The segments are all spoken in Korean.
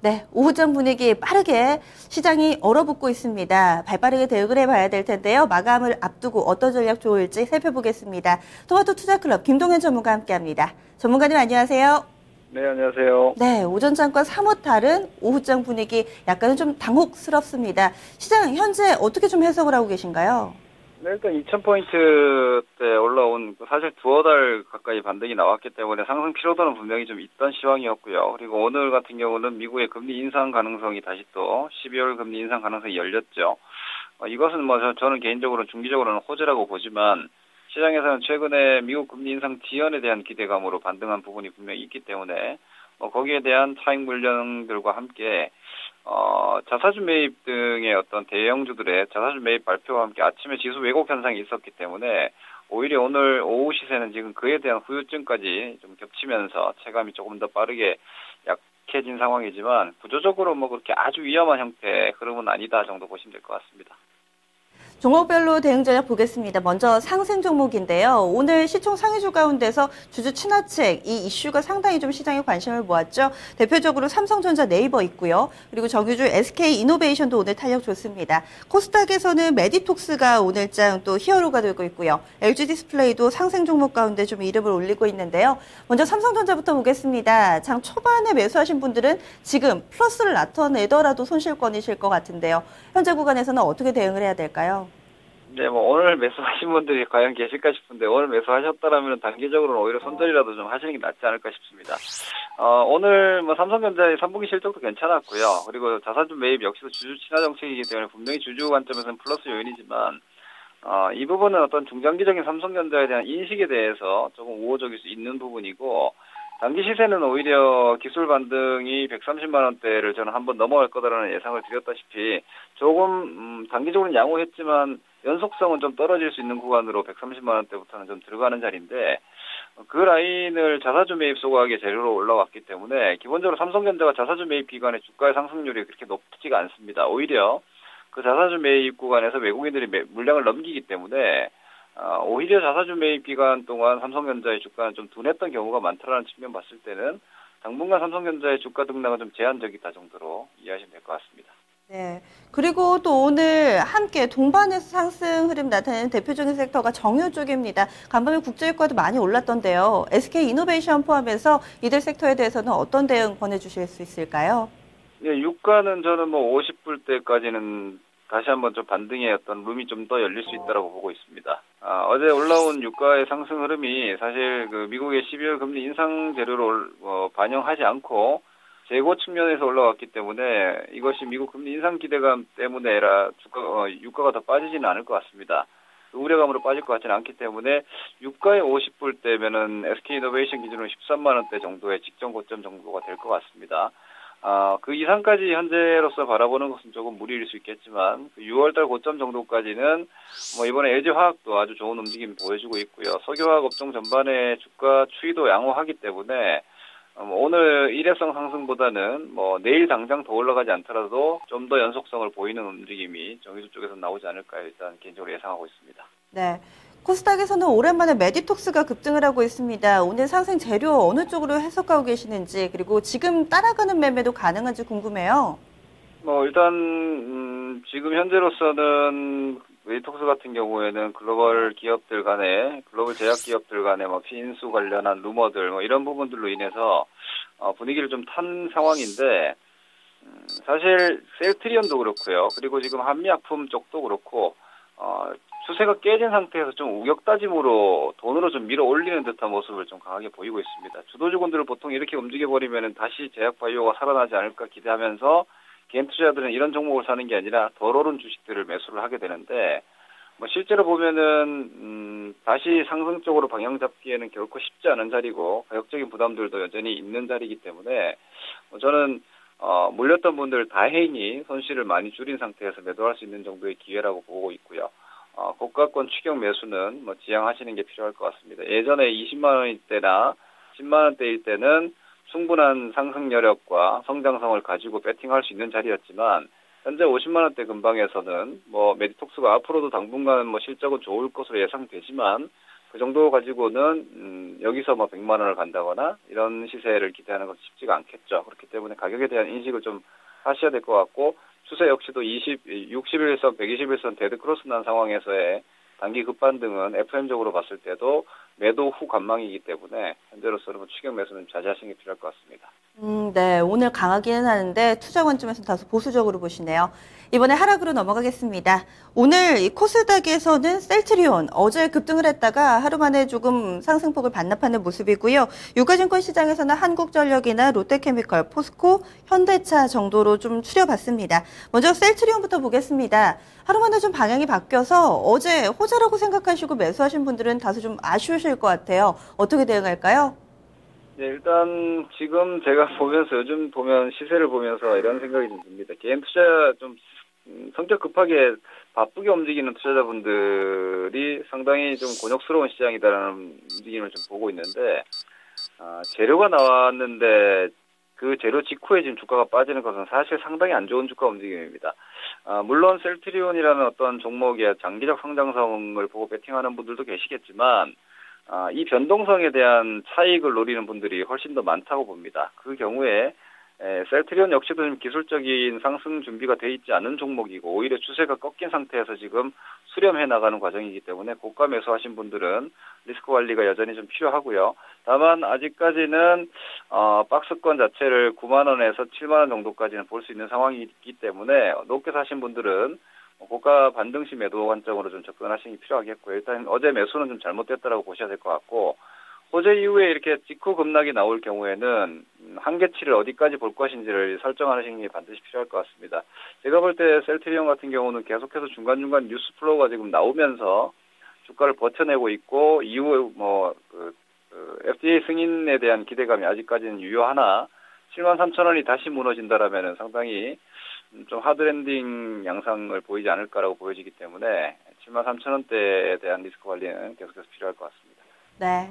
네, 오후장 분위기 빠르게 시장이 얼어붙고 있습니다. 발빠르게 대응을 해봐야 될 텐데요. 마감을 앞두고 어떤 전략 좋을지 살펴보겠습니다. 토마토 투자클럽 김동현 전문가와 함께합니다. 전문가님 안녕하세요. 네, 안녕하세요. 네, 오전 장과 사뭇 다른 오후장 분위기 약간은 좀 당혹스럽습니다. 시장 현재 어떻게 좀 해석을 하고 계신가요? 네, 일단 2000포인트대 올라온 사실 두어 달 가까이 반등이 나왔기 때문에 상승 피로도는 분명히 좀 있던 시황이었고요. 그리고 오늘 같은 경우는 미국의 금리 인상 가능성이 다시 또 12월 금리 인상 가능성이 열렸죠. 이것은 저는 개인적으로 중기적으로는 호재라고 보지만 시장에서는 최근에 미국 금리 인상 지연에 대한 기대감으로 반등한 부분이 분명히 있기 때문에 거기에 대한 차익 물량들과 함께 자사주 매입 등의 어떤 대형주들의 자사주 매입 발표와 함께 아침에 지수 왜곡 현상이 있었기 때문에 오히려 오늘 오후 시세는 지금 그에 대한 후유증까지 좀 겹치면서 체감이 조금 더 빠르게 약해진 상황이지만 구조적으로 그렇게 아주 위험한 형태의 흐름은 아니다 정도 보시면 될 것 같습니다. 종목별로 대응 전략 보겠습니다. 먼저 상승 종목인데요. 오늘 시총 상위주 가운데서 주주 친화책 이 이슈가 상당히 좀 시장에 관심을 모았죠. 대표적으로 삼성전자, 네이버 있고요. 그리고 정유주 SK이노베이션도 오늘 탄력 좋습니다. 코스닥에서는 메디톡스가 오늘장 또 히어로가 되고 있고요. LG디스플레이도 상승 종목 가운데 좀 이름을 올리고 있는데요. 먼저 삼성전자부터 보겠습니다. 장 초반에 매수하신 분들은 지금 플러스를 나타내더라도 손실권이실 것 같은데요. 현재 구간에서는 어떻게 대응을 해야 될까요? 네, 오늘 매수하신 분들이 과연 계실까 싶은데, 오늘 매수하셨다라면 단기적으로는 오히려 손절이라도 좀 하시는 게 낫지 않을까 싶습니다. 오늘 삼성전자의 3분기 실적도 괜찮았고요. 그리고 자사주 매입 역시도 주주 친화 정책이기 때문에 분명히 주주 관점에서는 플러스 요인이지만, 이 부분은 어떤 중장기적인 삼성전자에 대한 인식에 대해서 조금 우호적일 수 있는 부분이고, 단기 시세는 오히려 기술 반등이 130만 원대를 저는 한번 넘어갈 거다라는 예상을 드렸다시피 조금 단기적으로는 양호했지만 연속성은 좀 떨어질 수 있는 구간으로 130만 원대부터는 좀 들어가는 자리인데 그 라인을 자사주 매입 소각의 재료로 올라왔기 때문에 기본적으로 삼성전자가 자사주 매입 기간에 주가의 상승률이 그렇게 높지가 않습니다. 오히려 그 자사주 매입 구간에서 외국인들이 물량을 넘기기 때문에 오히려 자사주 매입 기간 동안 삼성전자의 주가는 좀 둔했던 경우가 많다라는 측면 봤을 때는 당분간 삼성전자의 주가 등락은 좀 제한적이다 정도로 이해하시면 될 것 같습니다. 네. 그리고 또 오늘 함께 동반해서 상승 흐름 나타내는 대표적인 섹터가 정유 쪽입니다. 간밤에 국제유가도 많이 올랐던데요. SK이노베이션 포함해서 이들 섹터에 대해서는 어떤 대응 권해주실 수 있을까요? 네, 유가는 저는 50불대까지는 다시 한번 좀 반등의 어떤 룸이 좀 더 열릴 수 있다고 보고 있습니다. 어제 올라온 유가의 상승 흐름이 사실 그 미국의 12월 금리 인상 재료를 반영하지 않고 재고 측면에서 올라왔기 때문에 이것이 미국 금리 인상 기대감 때문에 아니라 유가가 더 빠지지는 않을 것 같습니다. 우려감으로 빠질 것 같지는 않기 때문에 유가의 50불대면은 SK이노베이션 기준으로 13만 원대 정도의 직전 고점 정도가 될 것 같습니다. 그 이상까지 현재로서 바라보는 것은 조금 무리일 수 있겠지만, 6월달 고점 정도까지는, 이번에 LG화학도 아주 좋은 움직임 보여주고 있고요. 석유화학 업종 전반의 주가 추이도 양호하기 때문에, 오늘 일회성 상승보다는 내일 당장 더 올라가지 않더라도 좀 더 연속성을 보이는 움직임이 정유주 쪽에서 나오지 않을까 일단 개인적으로 예상하고 있습니다. 네. 코스닥에서는 오랜만에 메디톡스가 급등을 하고 있습니다. 오늘 상승 재료 어느 쪽으로 해석하고 계시는지, 그리고 지금 따라가는 매매도 가능한지 궁금해요. 일단 지금 현재로서는 메디톡스 같은 경우에는 글로벌 제약 기업들 간의 피인수 관련한 루머들 이런 부분들로 인해서 분위기를 좀 탄 상황인데 사실 셀트리온도 그렇고요. 그리고 지금 한미약품 쪽도 그렇고 추세가 깨진 상태에서 좀 우격다짐으로 돈으로 좀 밀어 올리는 듯한 모습을 좀 강하게 보이고 있습니다. 주도주군들을 보통 이렇게 움직여버리면 다시 제약 바이오가 살아나지 않을까 기대하면서 개인 투자자들은 이런 종목을 사는 게 아니라 덜 오른 주식들을 매수를 하게 되는데 실제로 보면은 다시 상승 쪽으로 방향 잡기에는 결코 쉽지 않은 자리고 가격적인 부담들도 여전히 있는 자리이기 때문에 저는 물렸던 분들 다행히 손실을 많이 줄인 상태에서 매도할 수 있는 정도의 기회라고 보고 있고요. 고가권 추격 매수는 지양하시는 게 필요할 것 같습니다. 예전에 20만 원대나 10만 원대일 때는 충분한 상승 여력과 성장성을 가지고 배팅할 수 있는 자리였지만 현재 50만 원대 근방에서는 메디톡스가 앞으로도 당분간 실적은 좋을 것으로 예상되지만 그 정도 가지고는 여기서 뭐 100만 원을 간다거나 이런 시세를 기대하는 것은 쉽지가 않겠죠. 그렇기 때문에 가격에 대한 인식을 좀 하셔야 될 것 같고 추세 역시도 60일선, 120일선 데드크로스 난 상황에서의 단기 급반등은 FM적으로 봤을 때도 매도 후 관망이기 때문에 현재로서는 추격 매수는 자제하시는 게 필요할 것 같습니다. 네. 오늘 강하기는 하는데 투자 관점에서 다소 보수적으로 보시네요. 이번에 하락으로 넘어가겠습니다. 오늘 이 코스닥에서는 셀트리온 어제 급등을 했다가 하루 만에 조금 상승폭을 반납하는 모습이고요. 유가증권 시장에서는 한국전력이나 롯데케미컬, 포스코, 현대차 정도로 좀 추려봤습니다. 먼저 셀트리온부터 보겠습니다. 하루 만에 좀 방향이 바뀌어서 어제 호재라고 생각하시고 매수하신 분들은 다소 좀 아쉬우실 것 같아요. 어떻게 대응할까요? 네, 일단 지금 제가 보면서 요즘 보면 시세를 보면서 이런 생각이 좀 듭니다. 개인 투자 좀 성격 급하게 바쁘게 움직이는 투자자분들이 상당히 좀 곤욕스러운 시장이다라는 움직임을 좀 보고 있는데 재료가 나왔는데 그 재료 직후에 지금 주가가 빠지는 것은 사실 상당히 안 좋은 주가 움직임입니다. 물론 셀트리온이라는 어떤 종목의 장기적 성장성을 보고 베팅하는 분들도 계시겠지만 이 변동성에 대한 차익을 노리는 분들이 훨씬 더 많다고 봅니다. 그 경우에 셀트리온 역시도 좀 기술적인 상승 준비가 돼 있지 않은 종목이고 오히려 추세가 꺾인 상태에서 지금 수렴해 나가는 과정이기 때문에 고가 매수하신 분들은 리스크 관리가 여전히 좀 필요하고요. 다만 아직까지는 박스권 자체를 9만 원에서 7만 원 정도까지는 볼 수 있는 상황이기 때문에 높게 사신 분들은 고가 반등 시 매도 관점으로 좀 접근하시는 게 필요하겠고요. 일단 어제 매수는 좀 잘못됐다라고 보셔야 될 것 같고 호재 이후에 이렇게 직후 급락이 나올 경우에는 한계치를 어디까지 볼 것인지를 설정하시는 게 반드시 필요할 것 같습니다. 제가 볼 때 셀트리온 같은 경우는 계속해서 중간중간 뉴스 플로우가 지금 나오면서 주가를 버텨내고 있고 이후에 FDA 승인에 대한 기대감이 아직까지는 유효하나 73,000원이 다시 무너진다라면 상당히 좀 하드랜딩 양상을 보이지 않을까라고 보여지기 때문에 73,000원대에 대한 리스크 관리는 계속해서 필요할 것 같습니다. 네.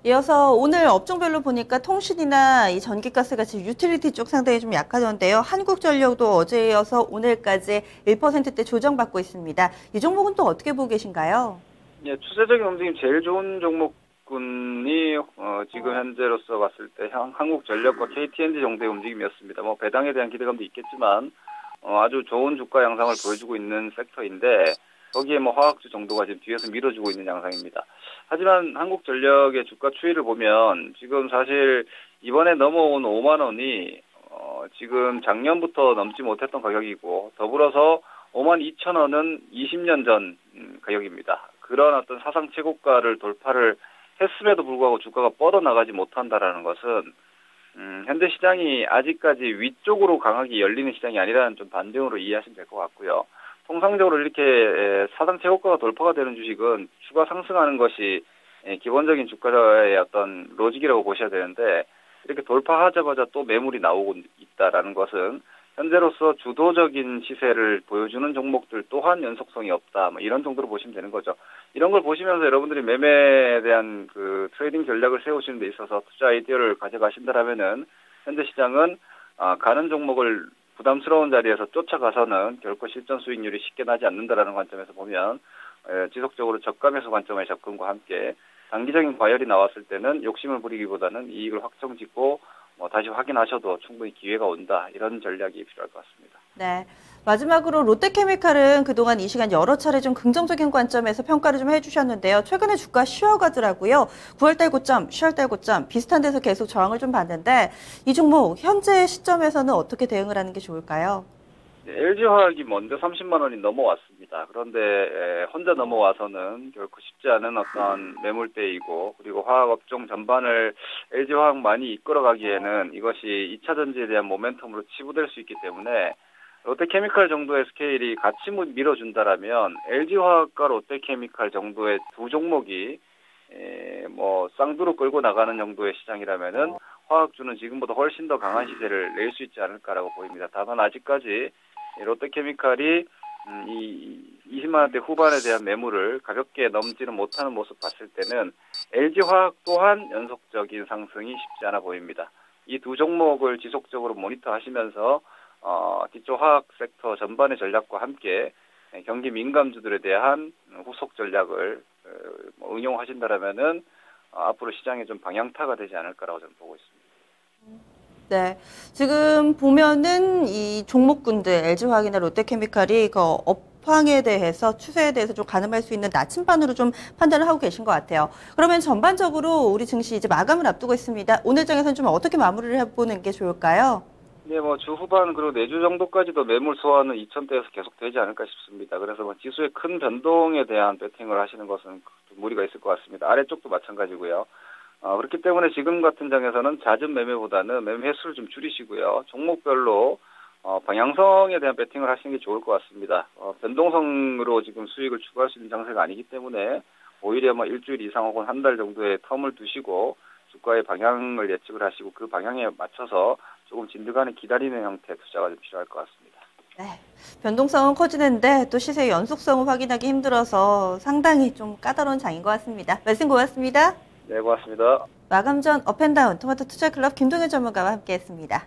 이어서 오늘 업종별로 보니까 통신이나 이 전기가스 같이 유틸리티 쪽 상당히 좀 약하던데요. 한국전력도 어제 이어서 오늘까지 1%대 조정받고 있습니다. 이 종목은 또 어떻게 보고 계신가요? 예, 추세적인 움직임 제일 좋은 종목군이 지금 현재로서 봤을 때 한국전력과 KT&G 정도의 움직임이었습니다. 뭐 배당에 대한 기대감도 있겠지만 아주 좋은 주가 양상을 보여주고 있는 섹터인데 거기에 뭐 화학주 정도가 지금 뒤에서 밀어주고 있는 양상입니다. 하지만 한국전력의 주가 추이를 보면 지금 사실 이번에 넘어온 5만 원이 지금 작년부터 넘지 못했던 가격이고 더불어서 5만 2천 원은 20년 전 가격입니다. 그런 어떤 사상 최고가를 돌파를 했음에도 불구하고 주가가 뻗어나가지 못한다라는 것은 현재 시장이 아직까지 위쪽으로 강하게 열리는 시장이 아니라는 좀 반등으로 이해하시면 될 것 같고요. 통상적으로 이렇게 사상 최고가가 돌파가 되는 주식은 추가 상승하는 것이 기본적인 주가의 어떤 로직이라고 보셔야 되는데 이렇게 돌파하자마자 또 매물이 나오고 있다라는 것은 현재로서 주도적인 시세를 보여주는 종목들 또한 연속성이 없다. 뭐 이런 정도로 보시면 되는 거죠. 이런 걸 보시면서 여러분들이 매매에 대한 그 트레이딩 전략을 세우시는 데 있어서 투자 아이디어를 가져가신다라면은 현재 시장은 가는 종목을 부담스러운 자리에서 쫓아가서는 결코 실전 수익률이 쉽게 나지 않는다라는 관점에서 보면 지속적으로 저가 매수 관점의 접근과 함께 단기적인 과열이 나왔을 때는 욕심을 부리기보다는 이익을 확정짓고 다시 확인하셔도 충분히 기회가 온다. 이런 전략이 필요할 것 같습니다. 네. 마지막으로 롯데케미칼은 그동안 이 시간 여러 차례 좀 긍정적인 관점에서 평가를 좀 해주셨는데요. 최근에 주가 쉬어가더라고요. 9월달 고점, 10월달 고점 비슷한 데서 계속 저항을 좀 봤는데 이 종목 현재 시점에서는 어떻게 대응을 하는 게 좋을까요? 네, LG화학이 먼저 30만 원이 넘어왔습니다. 그런데 혼자 넘어와서는 결코 쉽지 않은 어떤 매물대이고 그리고 화학업종 전반을 LG화학 많이 이끌어가기에는 이것이 2차 전지에 대한 모멘텀으로 치부될 수 있기 때문에 롯데케미칼 정도의 스케일이 같이 밀어준다라면 LG화학과 롯데케미칼 정도의 두 종목이 쌍두로 끌고 나가는 정도의 시장이라면은 화학주는 지금보다 훨씬 더 강한 시세를 낼 수 있지 않을까라고 보입니다. 다만 아직까지 롯데케미칼이 이 20만 원대 후반에 대한 매물을 가볍게 넘지는 못하는 모습 봤을 때는 LG화학 또한 연속적인 상승이 쉽지 않아 보입니다. 이 두 종목을 지속적으로 모니터하시면서 기초 화학 섹터 전반의 전략과 함께 경기 민감주들에 대한 후속 전략을 응용하신다라면은 앞으로 시장에 좀 방향타가 되지 않을까라고 저는 보고 있습니다. 네, 지금 보면은 이 종목군들 LG화학이나 롯데케미칼이 그 업황에 대해서 추세에 대해서 좀 가늠할 수 있는 나침반으로 좀 판단을 하고 계신 것 같아요. 그러면 전반적으로 우리 증시 이제 마감을 앞두고 있습니다. 오늘 장에서는 좀 어떻게 마무리를 해보는 게 좋을까요? 네, 주 후반 그리고 내주 정도까지도 매물 소화는 2,000대에서 계속 되지 않을까 싶습니다. 그래서 지수의 큰 변동에 대한 배팅을 하시는 것은 좀 무리가 있을 것 같습니다. 아래쪽도 마찬가지고요. 그렇기 때문에 지금 같은 장에서는 잦은 매매보다는 매매 횟수를 좀 줄이시고요. 종목별로 방향성에 대한 배팅을 하시는 게 좋을 것 같습니다. 변동성으로 지금 수익을 추구할 수 있는 장세가 아니기 때문에 오히려 일주일 이상 혹은 한 달 정도의 텀을 두시고 주가의 방향을 예측을 하시고 그 방향에 맞춰서 조금 진드간에 기다리는 형태의 투자가 좀 필요할 것 같습니다. 네, 변동성은 커지는데 또 시세의 연속성을 확인하기 힘들어서 상당히 좀 까다로운 장인 것 같습니다. 말씀 고맙습니다. 네, 고맙습니다. 마감 전 업앤다운 토마토 투자클럽 김동현 전문가와 함께했습니다.